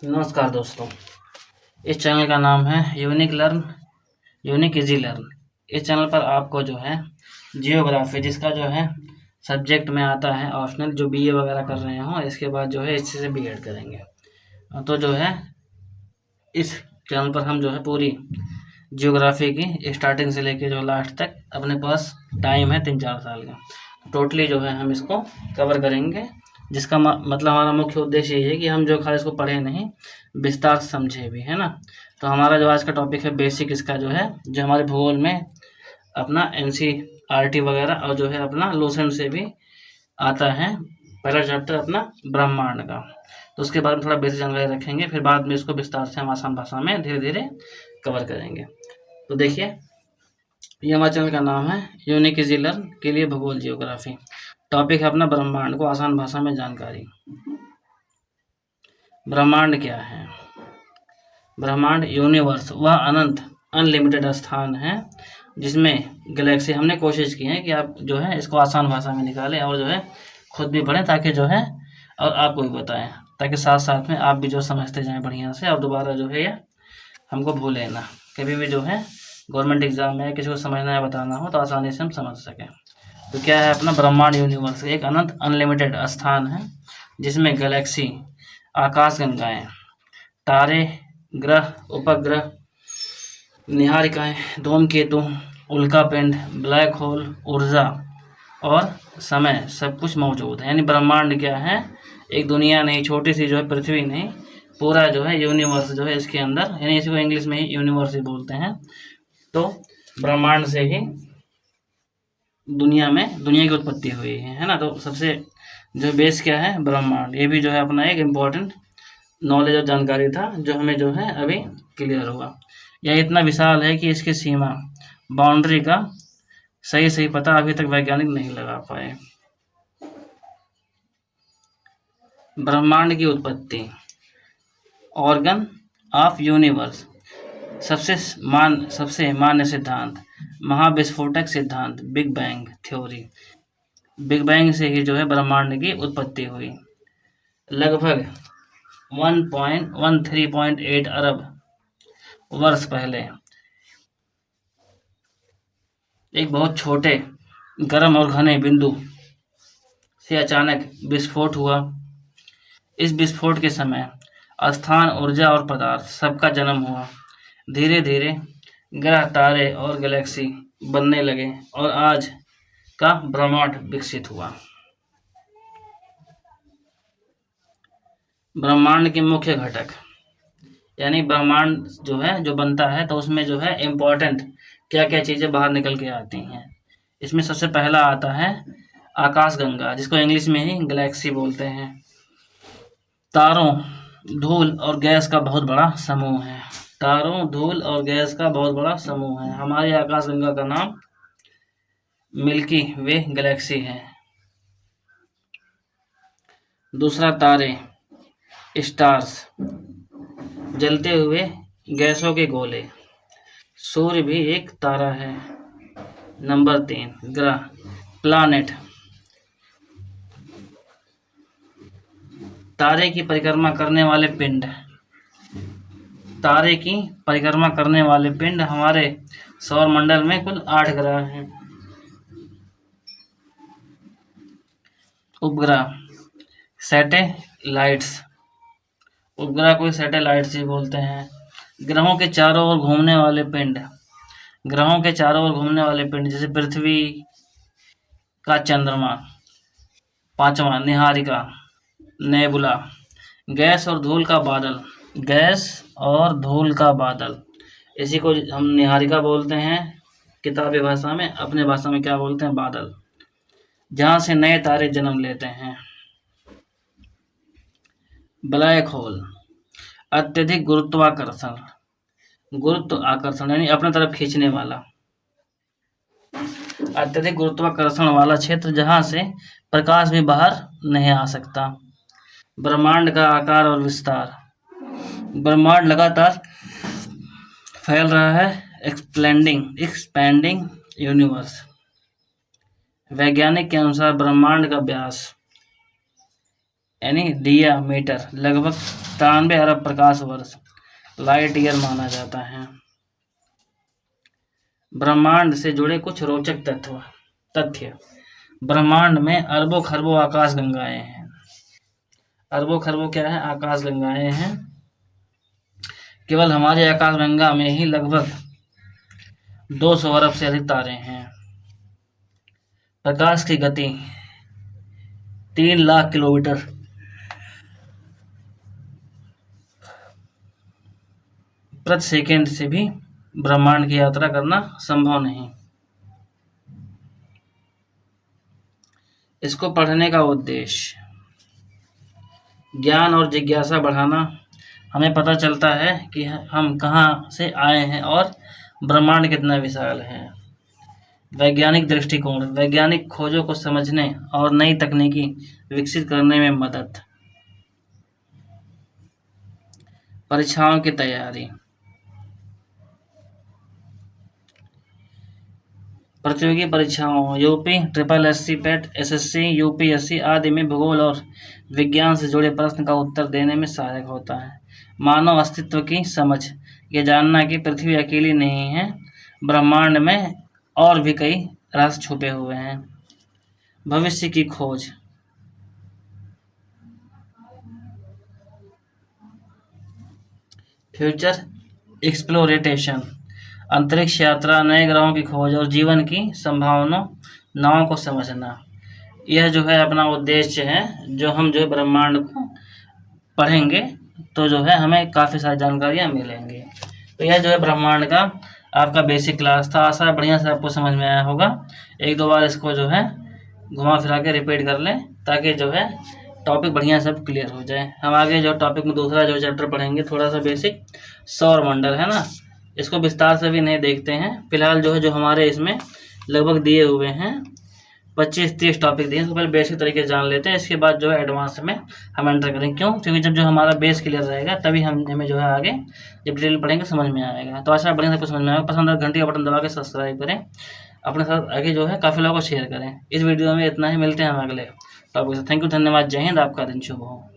नमस्कार दोस्तों। इस चैनल का नाम है यूनिक इजी लर्न। इस चैनल पर आपको जो है जियोग्राफी, जिसका जो है सब्जेक्ट में आता है ऑप्शनल, जो बीए वगैरह कर रहे हों, इसके बाद जो है इससे बीएड करेंगे, तो जो है इस चैनल पर हम जो है पूरी जियोग्राफी की स्टार्टिंग से लेके जो लास्ट तक, अपने पास टाइम है 3-4 साल का, टोटली जो है हम इसको कवर करेंगे। जिसका मतलब हमारा मुख्य उद्देश्य ये है कि हम जो खाली इसको पढ़े नहीं, विस्तार से समझे भी, है ना। तो हमारा जो आज का टॉपिक है बेसिक, इसका जो है जो हमारे भूगोल में अपना एनसीईआरटी वगैरह और जो है अपना लूसेंट से भी आता है, पहला चैप्टर अपना ब्रह्मांड का। तो उसके बारे में थोड़ा बेसिक जानकारी रखेंगे, फिर बाद में इसको विस्तार से हम आसान भाषा में धीरे धीरे कवर करेंगे। तो देखिए, ये हमारे चैनल का नाम है यूनिक इजी लर्न के लिए भूगोल जियोग्राफी। टॉपिक है अपना ब्रह्मांड को आसान भाषा में जानकारी। ब्रह्मांड क्या है? ब्रह्मांड यूनिवर्स वह अनंत अनलिमिटेड स्थान है जिसमें गैलेक्सी। हमने कोशिश की है कि आप जो है इसको आसान भाषा में निकालें और जो है खुद भी पढ़ें, ताकि जो है और आपको भी बताएं, ताकि साथ साथ में आप भी जो समझते जाएं बढ़िया से, और दोबारा जो है ये हमको भूलें ना। कभी भी जो है गवर्नमेंट एग्जाम में किसी को समझना या बताना हो तो आसानी से हम समझ सकें। तो क्या है अपना ब्रह्मांड यूनिवर्स? एक अनंत अनलिमिटेड स्थान है जिसमें गैलेक्सी, आकाशगंगाएं, तारे, ग्रह, उपग्रह, निहारिकाएं, धूमकेतु, उल्कापिंड, ब्लैक होल, ऊर्जा और समय सब कुछ मौजूद है। यानी ब्रह्मांड क्या है? एक दुनिया नहीं, छोटी सी जो है पृथ्वी नहीं, पूरा जो है यूनिवर्स जो है इसके अंदर, यानी इसी को इंग्लिश में ही यूनिवर्स ही बोलते हैं। तो ब्रह्मांड से ही दुनिया की उत्पत्ति हुई है ना। तो सबसे जो बेस क्या है? ब्रह्मांड। ये भी जो है अपना एक इम्पोर्टेंट नॉलेज और जानकारी था जो हमें जो है अभी क्लियर हुआ। यह इतना विशाल है कि इसकी सीमा, बाउंड्री का सही पता अभी तक वैज्ञानिक नहीं लगा पाए। ब्रह्मांड की उत्पत्ति, ऑर्गन ऑफ यूनिवर्स, सबसे मान्य सिद्धांत, महाविस्फोटक सिद्धांत, big bang theory. Big bang से ही जो है ब्रह्मांड की उत्पत्ति हुई। लगभग 1.13.8 अरब वर्ष पहले एक बहुत छोटे, गर्म और घने बिंदु से अचानक विस्फोट हुआ। इस विस्फोट के समय स्थान, ऊर्जा और पदार्थ सबका जन्म हुआ। धीरे धीरे ग्रह, तारे और गैलेक्सी बनने लगे और आज का ब्रह्मांड विकसित हुआ। ब्रह्मांड के मुख्य घटक, यानी ब्रह्मांड जो है जो बनता है तो उसमें जो है इम्पोर्टेंट क्या क्या चीज़ें बाहर निकल के आती हैं। इसमें सबसे पहला आता है आकाशगंगा, जिसको इंग्लिश में ही गैलेक्सी बोलते हैं। तारों, धूल और गैस का बहुत बड़ा समूह है। तारों, धूल और गैस का बहुत बड़ा समूह है। हमारी आकाशगंगा का नाम मिल्की वे गैलेक्सी है। दूसरा, तारे, स्टार्स, जलते हुए गैसों के गोले। सूर्य भी एक तारा है। नंबर 3, ग्रह, प्लैनेट, तारे की परिक्रमा करने वाले पिंड। तारे की परिक्रमा करने वाले पिंड। हमारे सौर मंडल में कुल 8 ग्रह हैं। उपग्रह, सैटेलाइट्स, उपग्रह को सैटेलाइट्स ही बोलते हैं। ग्रहों के चारों ओर घूमने वाले पिंड। ग्रहों के चारों ओर घूमने वाले पिंड, जैसे पृथ्वी का चंद्रमा। 5वां, निहारिका, नेबुला, गैस और धूल का बादल। गैस और धूल का बादल, इसी को हम निहारिका बोलते हैं किताबी भाषा में, अपने भाषा में क्या बोलते हैं? बादल, जहाँ से नए तारे जन्म लेते हैं। ब्लैक होल, अत्यधिक गुरुत्वाकर्षण, गुरुत्व आकर्षण यानी अपने तरफ खींचने वाला, अत्यधिक गुरुत्वाकर्षण वाला क्षेत्र जहां से प्रकाश भी बाहर नहीं आ सकता। ब्रह्मांड का आकार और विस्तार, ब्रह्मांड लगातार फैल रहा है। Expanding universe. वैज्ञानिक के अनुसार ब्रह्मांड का व्यास यानी डियामीटर लगभग 93 अरब प्रकाश वर्ष लाइट ईयर माना जाता है। ब्रह्मांड से जुड़े कुछ रोचक तथ्य। ब्रह्मांड में अरबों खरबों आकाश गंगाएं हैं। अरबों खरबों क्या है? आकाश गंगाएं हैं। केवल हमारे आकाश गंगा में ही लगभग 200 अरब से अधिक तारे हैं। प्रकाश की गति 3 लाख किलोमीटर प्रति सेकंड से भी ब्रह्मांड की यात्रा करना संभव नहीं। इसको पढ़ने का उद्देश्य ज्ञान और जिज्ञासा बढ़ाना। हमें पता चलता है कि हम कहाँ से आए हैं और ब्रह्मांड कितना विशाल है। वैज्ञानिक दृष्टिकोण, वैज्ञानिक खोजों को समझने और नई तकनीकी विकसित करने में मदद। परीक्षाओं की तैयारी, प्रतियोगी परीक्षाओं यूपी, ट्रिपल एससी, पेट, एसएससी, यूपीएससी आदि में भूगोल और विज्ञान से जुड़े प्रश्न का उत्तर देने में सहायक होता है। मानव अस्तित्व की समझ, ये जानना कि पृथ्वी अकेली नहीं है, ब्रह्मांड में और भी कई रहस्य छुपे हुए हैं। भविष्य की खोज, फ्यूचर एक्सप्लोरेटेशन, अंतरिक्ष यात्रा, नए ग्रहों की खोज और जीवन की संभावनाओं को समझना। यह जो है अपना उद्देश्य है। जो हम जो है ब्रह्मांड को पढ़ेंगे तो जो है हमें काफ़ी सारी जानकारियाँ मिलेंगी। तो यह जो है ब्रह्मांड का आपका बेसिक क्लास था। आशा है बढ़िया से आपको समझ में आया होगा। एक दो बार इसको जो है घुमा फिरा के रिपीट कर लें ताकि जो है टॉपिक बढ़िया सब क्लियर हो जाए। हम आगे जो टॉपिक में दूसरा जो चैप्टर पढ़ेंगे थोड़ा सा बेसिक सौर मंडल है ना, इसको विस्तार से भी नहीं देखते हैं। फिलहाल जो है जो हमारे इसमें लगभग दिए हुए हैं 25-30 टॉपिक दिए, तो पहले बेसिक तरीके से जान लेते हैं। इसके बाद जो है एडवांस में हम एंटर करेंगे। क्यों? क्योंकि जब जो हमारा बेस क्लियर रहेगा तभी हमें जो है आगे जब डिटेल पढ़ेंगे समझ में आएगा। तो आशा बढ़िया सबको समझ में आएगा। पसंद है घंटी का बटन दबा के सब्सक्राइब करें, अपने साथ आगे जो है काफ़ी लोगों को शेयर करें। इस वीडियो में इतना ही, मिलते हैं हम अगले टॉपिक से। थैंक यू, धन्यवाद, जय हिंद, आपका दिन शुभ हो।